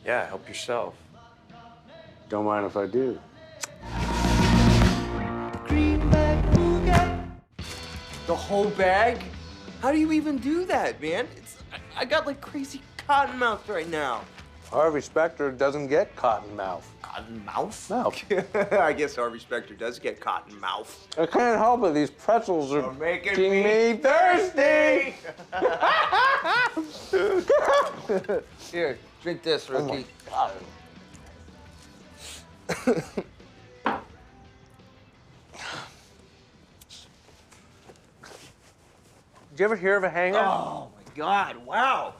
Yeah, help yourself. Don't mind if I do. The whole bag? How do you even do that, man? I got like crazy cotton mouth right now. Harvey Specter doesn't get cotton mouth. Cotton mouth? Mouth. I guess Harvey Specter does get cotton mouth. I can't help it. These pretzels are making me thirsty. Here, drink this, rookie. Oh Did you ever hear of a hanger? Oh my God! Wow.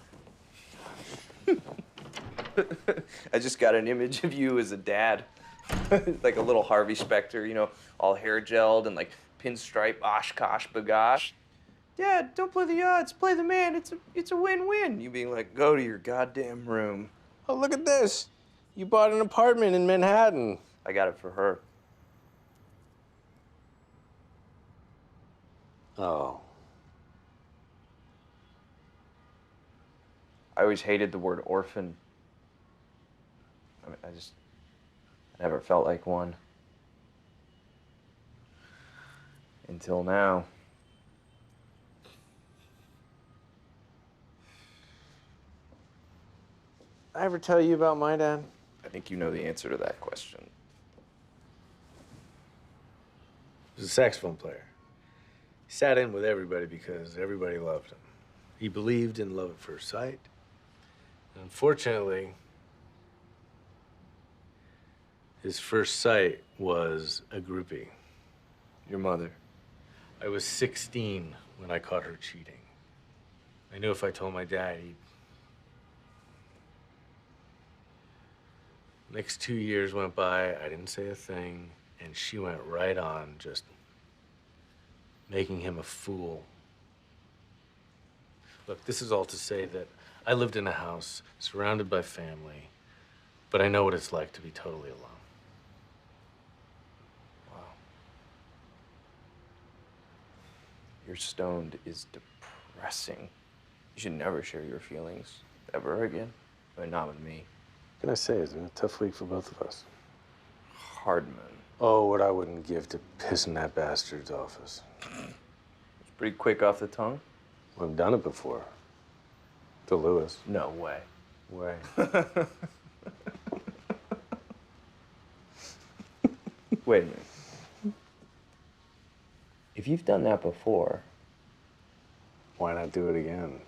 I just got an image of you as a dad, like a little Harvey Specter, you know, all hair gelled and like pinstripe, Oshkosh bagosh. Dad, don't play the odds, play the man. It's a win-win. You being like, go to your goddamn room. Oh, look at this. You bought an apartment in Manhattan. I got it for her. Oh. I always hated the word orphan. I mean, I never felt like one. Until now. I ever tell you about my dad? I think you know the answer to that question. He was a saxophone player. He sat in with everybody because everybody loved him. He believed in love at first sight. Unfortunately, his first sight was a groupie. Your mother. I was 16 when I caught her cheating. I knew if I told my dad, he'd... Next 2 years went by, I didn't say a thing, and she went right on just making him a fool. Look, this is all to say that I lived in a house surrounded by family, but I know what it's like to be totally alone. Wow. Your stoned is depressing. You should never share your feelings ever again. I mean, not with me. What can I say? It's been a tough week for both of us. Hardman. Oh, what I wouldn't give to piss in that bastard's office. It's pretty quick off the tongue. Well, I've done it before. To Lewis. No way. Way. Wait a minute. If you've done that before, Why not do it again?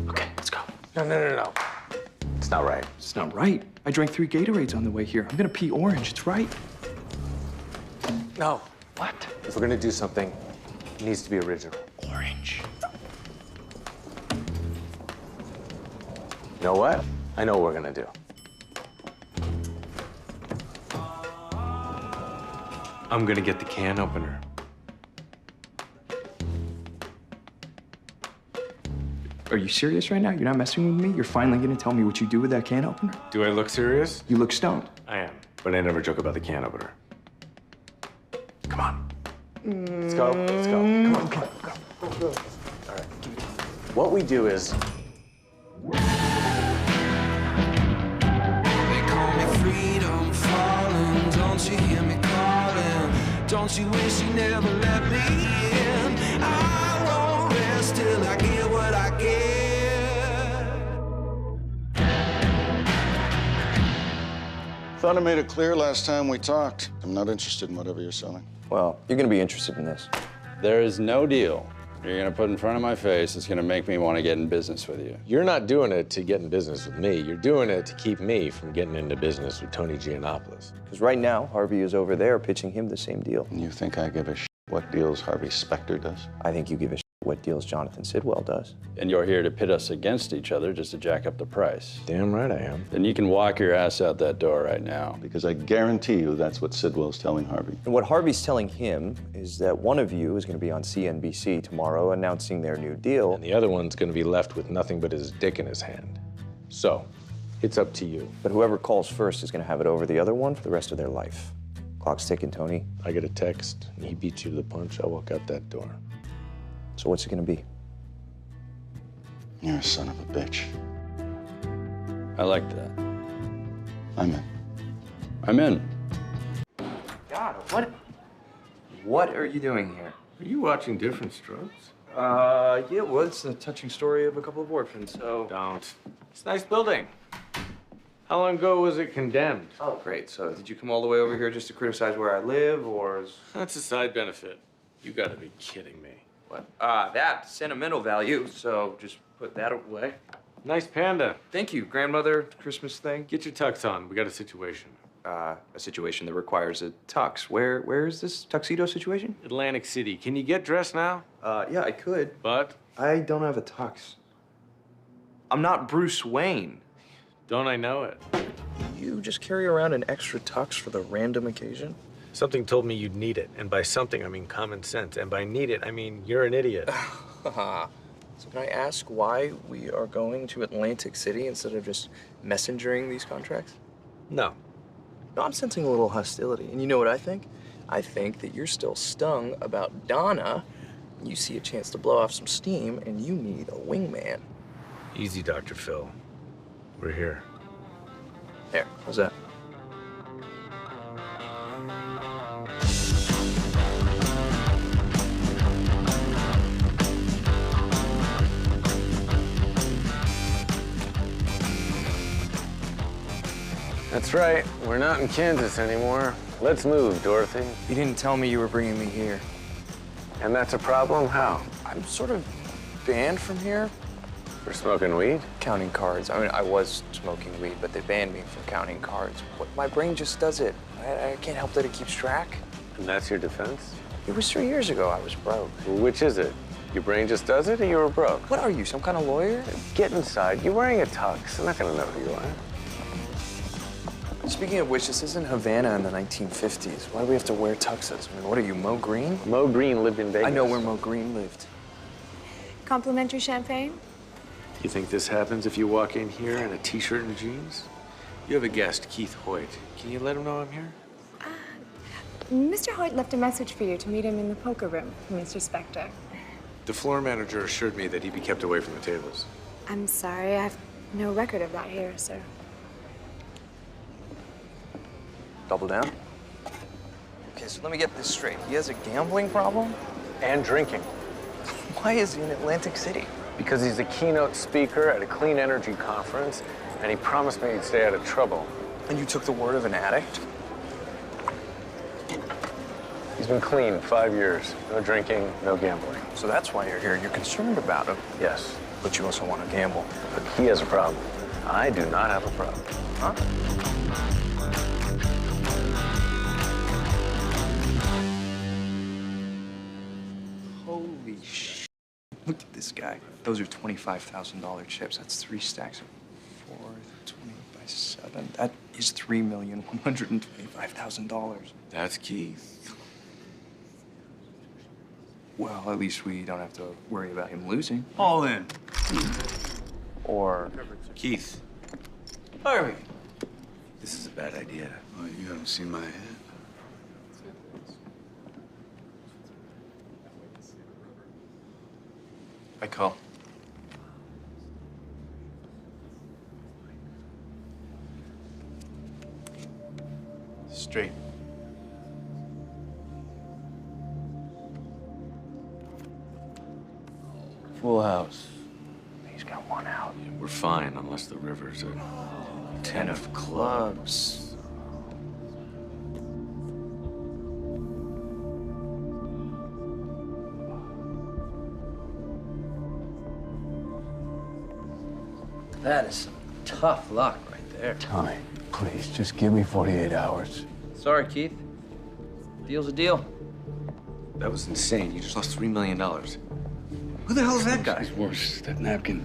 Okay, let's go. No. It's not right. It's not right. I drank 3 Gatorades on the way here. I'm gonna pee orange. It's right. No. What? If we're gonna do something, it needs to be original. Orange. You know what? I know what we're gonna do. I'm gonna get the can opener. Are you serious right now? You're not messing with me? You're finally gonna tell me what you do with that can opener? Do I look serious? You look stoned. I am, but I never joke about the can opener. Come on. Let's go. Let's go. Come on, go. All right. What we do is... They call me freedom falling. Don't you hear me calling? Don't you wish you never let me in? I won't rest till I get what I get. Thought I made it clear last time we talked. I'm not interested in whatever you're selling. well, you're gonna be interested in this. There is no deal you're gonna put in front of my face that's gonna make me want to get in business with you. You're not doing it to get in business with me. You're doing it to keep me from getting into business with Tony Giannopoulos. Because right now, Harvey is over there pitching him the same deal. You think I give a shit what deals Harvey Specter does? I think you give a shit what deals Jonathan Sidwell does. And you're here to pit us against each other just to jack up the price. Damn right I am. Then you can walk your ass out that door right now. Because I guarantee you that's what Sidwell's telling Harvey. And what Harvey's telling him is that one of you is going to be on CNBC tomorrow announcing their new deal. And the other one's gonna be left with nothing but his dick in his hand. So, it's up to you. But whoever calls first is going to have it over the other one for the rest of their life. Clock's ticking, Tony. I get a text, and he beats you to the punch. I walk out that door. So what's it gonna be? You're a son of a bitch. I like that. I'm in. I'm in. God, what are you doing here? Are you watching Different Strokes? Yeah, well, it's a touching story of a couple of orphans, so... Don't. It's a nice building. How long ago was it condemned? Oh, great. So did you come all the way over here just to criticize where I live, or is... That's a side benefit. You gotta be kidding me. What? That, sentimental value, so just put that away. Nice panda. Thank you, grandmother, Christmas thing. Get your tux on. We got a situation. A situation that requires a tux. Where is this tuxedo situation? Atlantic City. Can you get dressed now? Yeah, I could. But I don't have a tux. I'm not Bruce Wayne. don't I know it? You just carry around an extra tux for the random occasion? Something told me you'd need it. And by something, I mean common sense. And by need it, I mean you're an idiot. So can I ask why we are going to Atlantic City instead of just messengering these contracts? No. No, I'm sensing a little hostility. And you know what I think? I think that you're still stung about Donna. You see a chance to blow off some steam, and you need a wingman. Easy, Dr. Phil. We're here. There, how's that? That's right. We're not in Kansas anymore. Let's move, Dorothy. You didn't tell me you were bringing me here. And that's a problem? How? I'm sort of banned from here. For smoking weed? Counting cards. I mean, I was smoking weed, but they banned me from counting cards. My brain just does it. I can't help that it keeps track. And that's your defense? It was 3 years ago I was broke. Well, which is it? Your brain just does it, or you were broke? What are you, some kind of lawyer? Get inside. You're wearing a tux. I'm not gonna know who you are. Speaking of which, this isn't Havana in the 1950s. Why do we have to wear tuxes? I mean, what are you, Mo Green? Mo Green lived in Vegas. I know where Mo Green lived. Complimentary champagne? You think this happens if you walk in here in a t-shirt and jeans? You have a guest, Keith Hoyt. Can you let him know I'm here? Mr. Hoyt left a message for you to meet him in the poker room, Mr. Specter. The floor manager assured me that he'd be kept away from the tables. I'm sorry, I have no record of that here, sir. Double down? Okay, so let me get this straight. He has a gambling problem? And drinking. Why is he in Atlantic City? Because he's a keynote speaker at a clean energy conference, and he promised me he'd stay out of trouble. And you took the word of an addict? He's been clean 5 years. No drinking, no gambling. So that's why you're here. You're concerned about him. Yes, But you also want to gamble. but he has a problem. I do not have a problem. Huh? Holy sh! Look at this guy. Those are $25,000 chips. That's 3 stacks of 4, 20 by 7. That is $3,125,000. That's Keith. Well, at least we don't have to worry about him losing. All in. Or Keith, Harvey. this is a bad idea. Oh, you haven't seen my head. I call. Straight. Full house. He's got one out. We're fine unless the river's a 10 of clubs. That is some tough luck right there. Tommy, please, just give me 48 hours. Sorry, Keith. Deal's a deal. That was insane. You just lost $3 million. Who the hell is that guy? It's worse, that napkin.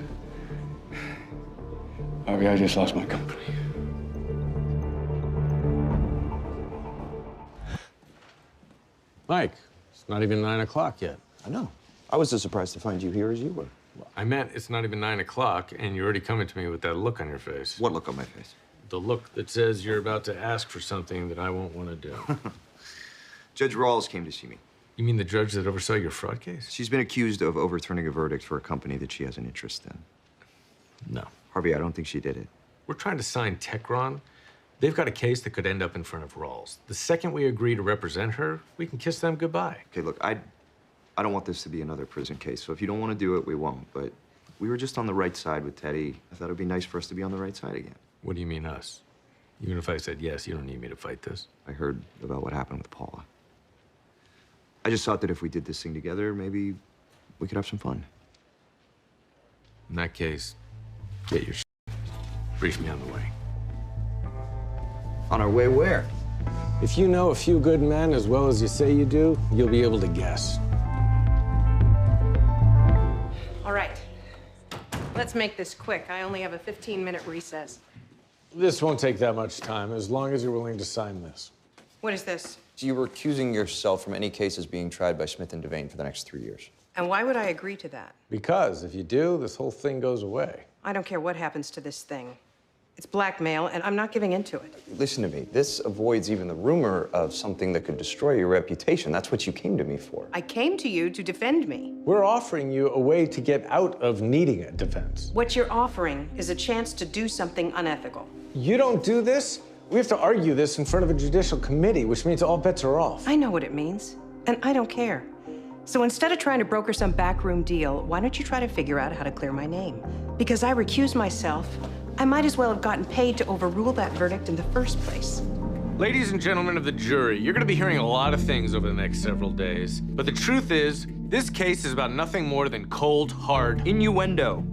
Harvey, I just lost my company. Mike, it's not even 9 o'clock yet. I know. I was as surprised to find you here as you were. I meant it's not even 9 o'clock, and you're already coming to me with that look on your face. What look on my face? The look that says you're about to ask for something that I won't want to do. Judge Rawls came to see me. You mean the judge that oversaw your fraud case? She's been accused of overturning a verdict for a company that she has an interest in. No. Harvey, I don't think she did it. We're trying to sign Techron. They've got a case that could end up in front of Rawls. The second we agree to represent her, we can kiss them goodbye. Okay, look, I don't want this to be another prison case, so if you don't want to do it, we won't. But we were just on the right side with Teddy. I thought it'd be nice for us to be on the right side again. What do you mean, us? Even if I said yes, you don't need me to fight this. I heard about what happened with Paula. I just thought that if we did this thing together, maybe we could have some fun. In that case, get your brief me on the way. On our way where? If you know a few good men as well as you say you do, you'll be able to guess. All right. Let's make this quick. I only have a 15-minute recess. This won't take that much time, as long as you're willing to sign this. What is this? You were accusing yourself from any cases being tried by Smith and Devane for the next 3 years. And why would I agree to that? Because if you do, this whole thing goes away. I don't care what happens to this thing. It's blackmail, and I'm not giving into it. Listen to me. This avoids even the rumor of something that could destroy your reputation. That's what you came to me for. I came to you to defend me. We're offering you a way to get out of needing a defense. What you're offering is a chance to do something unethical. You don't do this, we have to argue this in front of a judicial committee, which means all bets are off. I know what it means, and I don't care. So instead of trying to broker some backroom deal, why don't you try to figure out how to clear my name? Because I recused myself, I might as well have gotten paid to overrule that verdict in the first place. Ladies and gentlemen of the jury, you're going to be hearing a lot of things over the next several days. But the truth is, this case is about nothing more than cold, hard innuendo.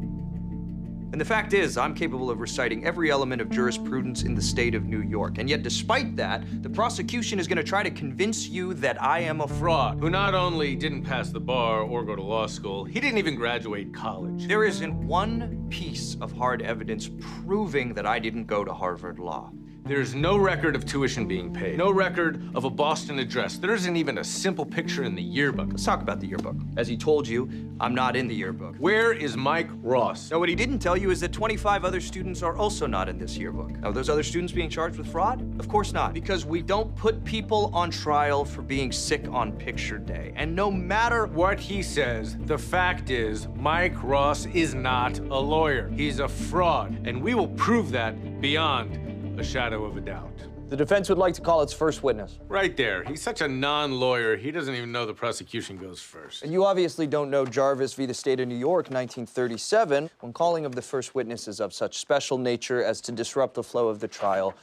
And the fact is, I'm capable of reciting every element of jurisprudence in the state of New York. And yet, despite that, the prosecution is going to try to convince you that I am a fraud. who not only didn't pass the bar or go to law school, he didn't even graduate college. There isn't one piece of hard evidence proving that I didn't go to Harvard Law. There's no record of tuition being paid, no record of a Boston address. There isn't even a simple picture in the yearbook. Let's talk about the yearbook. As he told you, I'm not in the yearbook. Where is Mike Ross? No, what he didn't tell you is that 25 other students are also not in this yearbook. Are those other students being charged with fraud? Of course not, because we don't put people on trial for being sick on picture day. And no matter what he says, the fact is Mike Ross is not a lawyer. He's a fraud, and we will prove that beyond a shadow of a doubt. The defense would like to call its first witness. Right there. He's such a non-lawyer, he doesn't even know the prosecution goes first. And you obviously don't know Jarvis v. the State of New York, 1937, when calling of the first witness is of such special nature as to disrupt the flow of the trial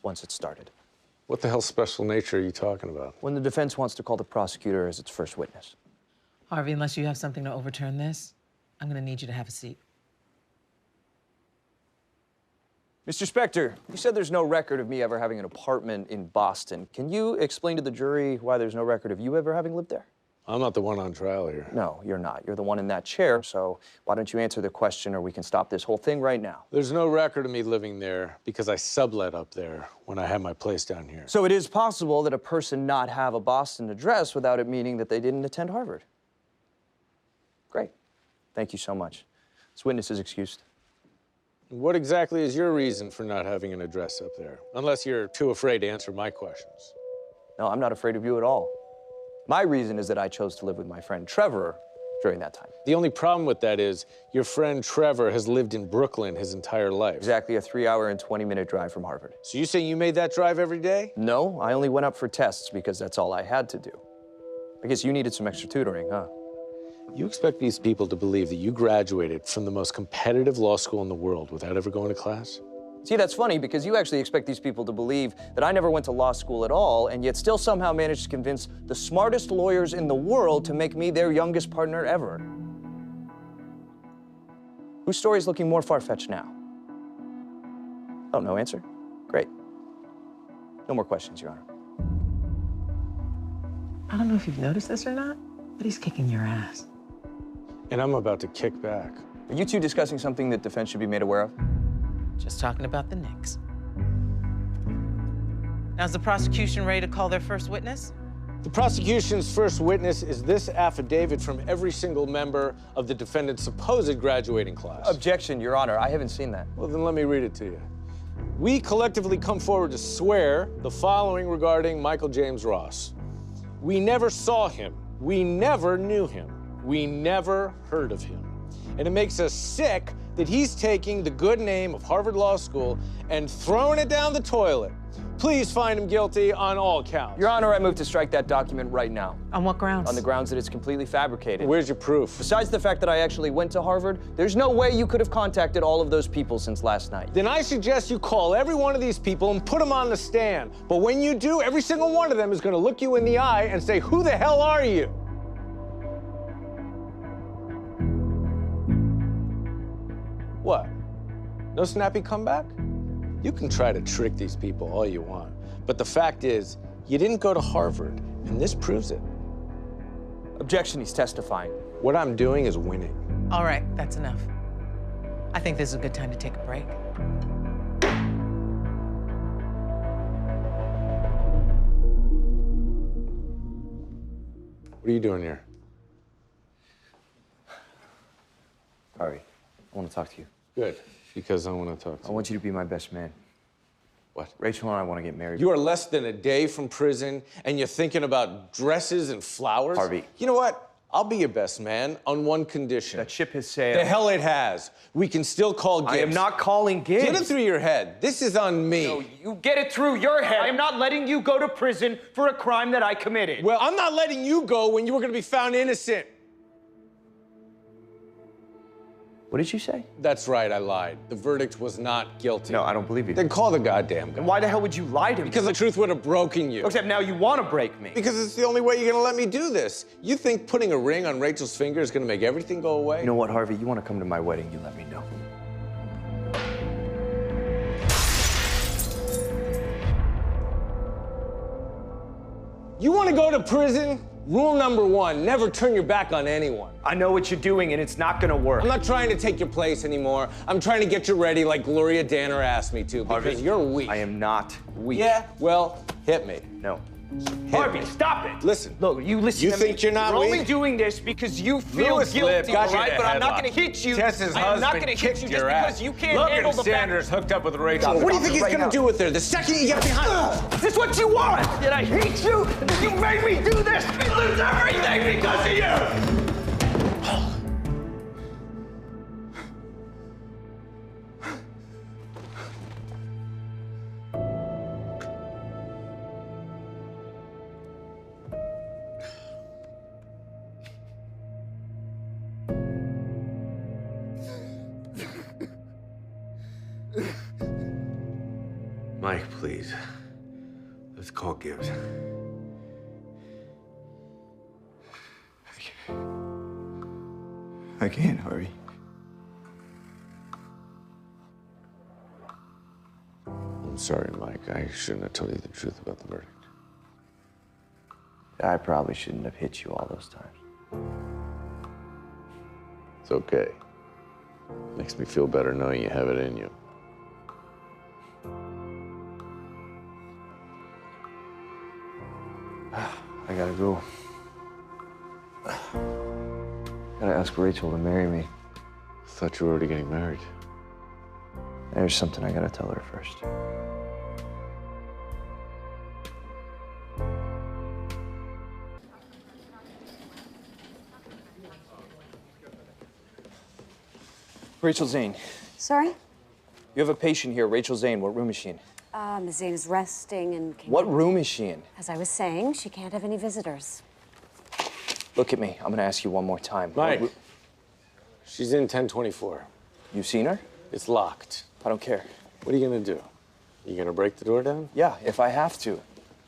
once it started. What the hell special nature are you talking about? When the defense wants to call the prosecutor as its first witness. Harvey, unless you have something to overturn this, I'm gonna need you to have a seat. Mr. Specter, you said there's no record of me ever having an apartment in Boston. Can you explain to the jury why there's no record of you ever having lived there? I'm not the one on trial here. No, you're not. You're the one in that chair, so why don't you answer the question or we can stop this whole thing right now. There's no record of me living there because I sublet up there when I had my place down here. So it is possible that a person not have a Boston address without it meaning that they didn't attend Harvard. Great. Thank you so much. This witness is excused. What exactly is your reason for not having an address up there? Unless you're too afraid to answer my questions. No, I'm not afraid of you at all. My reason is that I chose to live with my friend Trevor during that time. The only problem with that is your friend Trevor has lived in Brooklyn his entire life. Exactly a 3-hour and 20-minute drive from Harvard. So you saying you made that drive every day? No, I only went up for tests because that's all I had to do. I guess you needed some extra tutoring, huh? You expect these people to believe that you graduated from the most competitive law school in the world without ever going to class? See, that's funny because you actually expect these people to believe that I never went to law school at all and yet still somehow managed to convince the smartest lawyers in the world to make me their youngest partner ever. Whose story is looking more far-fetched now? Oh, no answer? Great. No more questions, Your Honor. I don't know if you've noticed this or not, but he's kicking your ass. And I'm about to kick back. Are you two discussing something that defense should be made aware of? Just talking about the Knicks. Now, is the prosecution ready to call their first witness? The prosecution's first witness is this affidavit from every single member of the defendant's supposed graduating class. Objection, Your Honor. I haven't seen that. Well, then let me read it to you. We collectively come forward to swear the following regarding Michael James Ross. We never saw him. We never knew him. We never heard of him. And it makes us sick that he's taking the good name of Harvard Law School and throwing it down the toilet. Please find him guilty on all counts. Your Honor, I move to strike that document right now. On what grounds? On the grounds that it's completely fabricated. Where's your proof? Besides the fact that I actually went to Harvard, there's no way you could have contacted all of those people since last night. Then I suggest you call every one of these people and put them on the stand. But when you do, every single one of them is going to look you in the eye and say, "Who the hell are you?" What? No snappy comeback? You can try to trick these people all you want. But the fact is, you didn't go to Harvard, and this proves it. Objection, he's testifying. What I'm doing is winning. All right, that's enough. I think this is a good time to take a break. What are you doing here? Harvey, I want to talk to you. Good, because I want to talk to you. I want you to be my best man. What? Rachel and I want to get married. You are less than a day from prison, and you're thinking about dresses and flowers? Harvey. You know what? I'll be your best man on one condition. That ship has sailed. The hell it has. We can still call Gibbs. I am not calling Gibbs. Get it through your head. This is on me. No, you get it through your head. I am not letting you go to prison for a crime that I committed. Well, I'm not letting you go when you were going to be found innocent. What did you say? That's right, I lied. The verdict was not guilty. No, I don't believe you. Then call the goddamn guy. And why the hell would you lie to me? Because the truth would have broken you. Except now you want to break me. Because it's the only way you're going to let me do this. You think putting a ring on Rachel's finger is going to make everything go away? You know what, Harvey? You want to come to my wedding, you let me know. You want to go to prison? Rule number one, never turn your back on anyone. I know what you're doing, and it's not gonna work. I'm not trying to take your place anymore. I'm trying to get you ready like Gloria Danner asked me to, because Harvey, you're weak. I am not weak. Yeah, well, hit me. No. Hit Harvey, me. stop it. Listen. Look, you listen You to think me. you're not You're weak? only doing this because you feel Lewis guilty, Lip got all you right? in a But I'm not headlock. gonna hit you. Tess's I am not husband gonna hit kicked you just your because ass. you can't Look handle at the Sanders hooked up with Rachel. What do you think he's right going to now. do with her the second you get behind? Is this what you want? Did I hate you? You made me do this. I lose everything because of you. Mike, please. Let's call Gibbs. I can't, Harvey. I'm sorry, Mike. I shouldn't have told you the truth about the verdict. I probably shouldn't have hit you all those times. It's okay. Makes me feel better knowing you have it in you. I gotta go. Gotta ask Rachel to marry me. I thought you were already getting married. There's something I gotta tell her first. Rachel Zane, Sorry? you have a patient here, Rachel Zane. What room is she in? Ms. Zane is resting and... What room is she in? As I was saying, she can't have any visitors. Look at me. I'm gonna ask you one more time. Mike, she's in 1024. You've seen her? It's locked. I don't care. What are you going to do? You going to break the door down? Yeah, if I have to.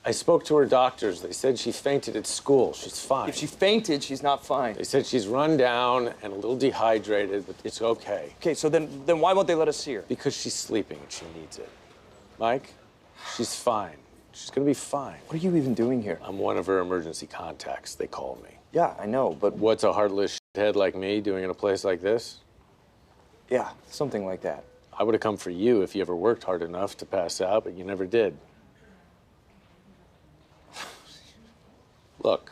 I spoke to her doctors. They said she fainted at school. She's fine. If she fainted, she's not fine. They said she's run down and a little dehydrated, but it's okay. Okay, so then why won't they let us see her? Because she's sleeping and she needs it. Mike, she's fine. She's gonna be fine. What are you even doing here? I'm one of her emergency contacts, they call me. Yeah, I know, but... What's a heartless shithead like me doing in a place like this? Yeah, something like that. I would have come for you if you ever worked hard enough to pass out, but you never did. Look,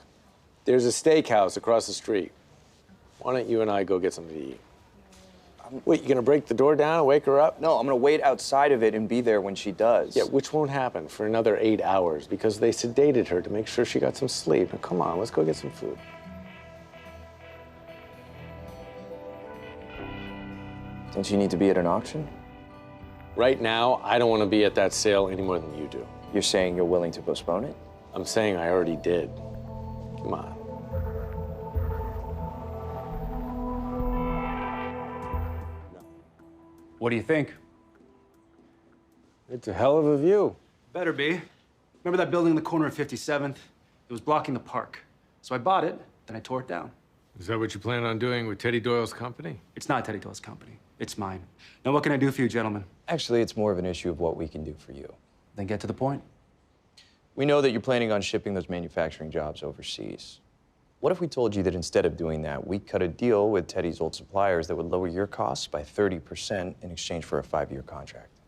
there's a steakhouse across the street. Why don't you and I go get something to eat? Wait, you gonna break the door down and wake her up? No, I'm gonna wait outside of it and be there when she does. Yeah, which won't happen for another 8 hours because they sedated her to make sure she got some sleep. Now, come on, let's go get some food. Don't you need to be at an auction? Right now, I don't want to be at that sale any more than you do. You're saying you're willing to postpone it? I'm saying I already did. Come on. What do you think? It's a hell of a view. Better be. Remember that building in the corner of 57th? It was blocking the park. So I bought it, then I tore it down. Is that what you plan on doing with Teddy Doyle's company? It's not Teddy Doyle's company. It's mine. Now, what can I do for you, gentlemen? Actually, it's more of an issue of what we can do for you. Then get to the point. We know that you're planning on shipping those manufacturing jobs overseas. What if we told you that instead of doing that, we cut a deal with Teddy's old suppliers that would lower your costs by 30% in exchange for a 5-year contract?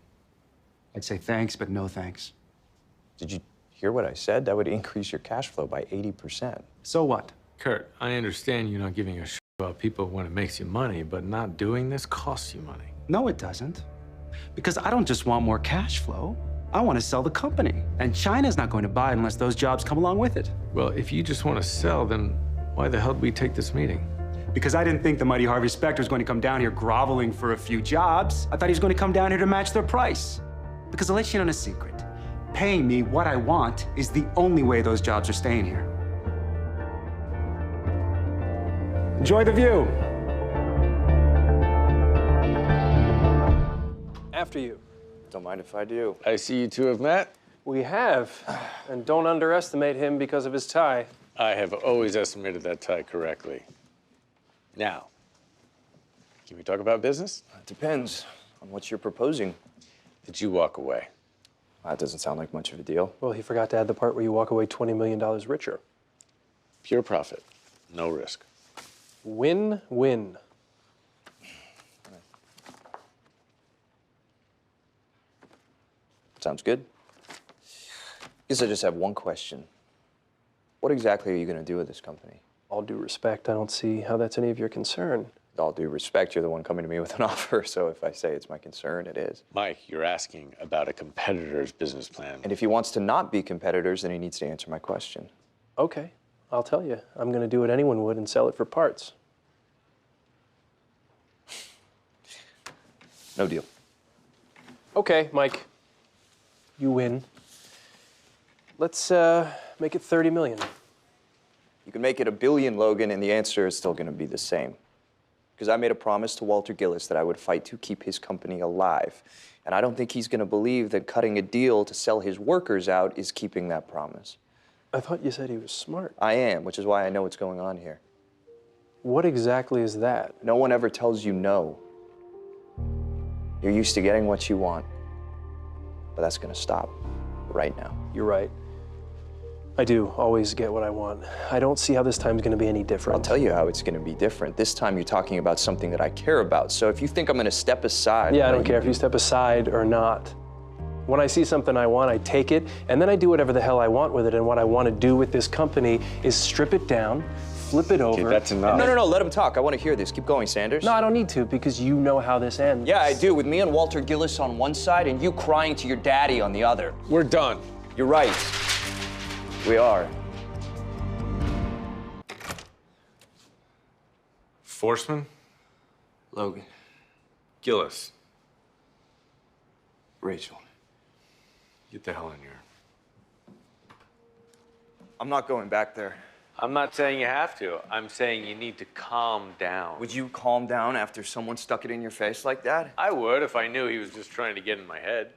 I'd say thanks, but no thanks. Did you hear what I said? That would increase your cash flow by 80%. So what? Kurt, I understand you're not giving a shit about people when it makes you money, but not doing this costs you money. No, it doesn't. Because I don't just want more cash flow. I want to sell the company. And China's not going to buy unless those jobs come along with it. Well, if you just want to sell, then why the hell did we take this meeting? Because I didn't think the mighty Harvey Specter was going to come down here groveling for a few jobs. I thought he was going to come down here to match their price. Because I'll let you in on a secret. Paying me what I want is the only way those jobs are staying here. Enjoy the view. After you. Don't mind if I do. I see you two have met. We have. And don't underestimate him because of his tie. I have always estimated that tie correctly. Now, can we talk about business? It depends on what you're proposing. Did you walk away? That doesn't sound like much of a deal. Well, he forgot to add the part where you walk away $20 million richer. Pure profit, no risk. Win-win. Sounds good. Guess I just have one question. What exactly are you going to do with this company? All due respect, I don't see how that's any of your concern. With all due respect, you're the one coming to me with an offer, so if I say it's my concern, it is. Mike, you're asking about a competitor's business plan. And if he wants to not be competitors, then he needs to answer my question. Okay, I'll tell you. I'm going to do what anyone would and sell it for parts. No deal. Okay, Mike. You win. Let's make it 30 million. You can make it $1 billion, Logan, and the answer is still going to be the same. Because I made a promise to Walter Gillis that I would fight to keep his company alive. And I don't think he's going to believe that cutting a deal to sell his workers out is keeping that promise. I thought you said he was smart. I am, which is why I know what's going on here. What exactly is that? No one ever tells you no. You're used to getting what you want. But that's going to stop right now. You're right. I do always get what I want. I don't see how this time's going to be any different. I'll tell you how it's going to be different. This time you're talking about something that I care about. So if you think I'm going to step aside... Yeah, I don't care if you step aside or not. When I see something I want, I take it, and then I do whatever the hell I want with it. And what I want to do with this company is strip it down, flip it over. Okay, that's enough. No, let him talk. I want to hear this. Keep going, Sanders. No, I don't need to, because you know how this ends. Yeah, I do. With me and Walter Gillis on one side and you crying to your daddy on the other. We're done. You're right. We are. Forsman? Logan. Gillis. Rachel. Get the hell in here. I'm not going back there. I'm not saying you have to. I'm saying you need to calm down. Would you calm down after someone stuck it in your face like that? I would if I knew he was just trying to get in my head.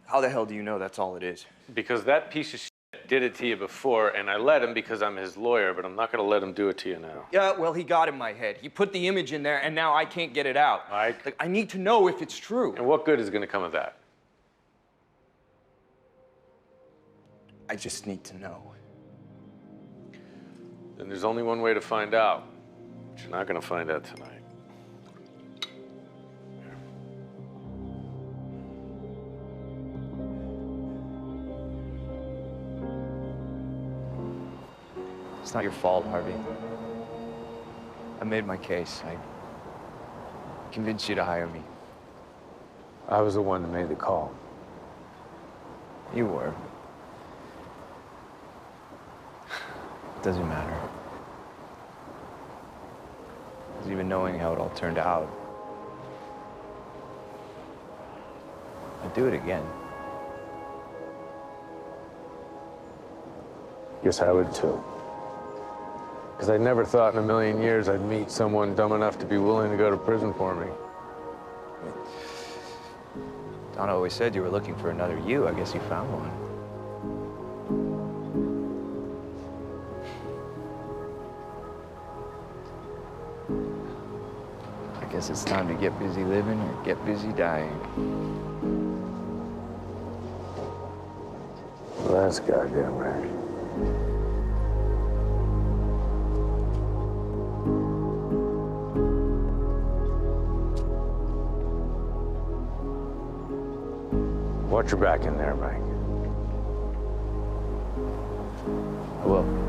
How the hell do you know that's all it is? Because that piece of shit did it to you before, and I let him because I'm his lawyer, but I'm not going to let him do it to you now. Yeah, well, he got in my head. He put the image in there, and now I can't get it out. Mike? Like, I need to know if it's true. And what good is going to come of that? I just need to know. Then there's only one way to find out. But you're not going to find out tonight. It's not your fault, Harvey. I made my case. I convince you to hire me? I was the one that made the call. You were. Doesn't matter. Because even knowing how it all turned out, I'd do it again. Guess I would too. Because I never thought in a million years I'd meet someone dumb enough to be willing to go to prison for me. Donna always said you were looking for another you. I guess you found one. I guess it's time to get busy living or get busy dying. Well, that's goddamn right. Watch your back in there, Mike. I will.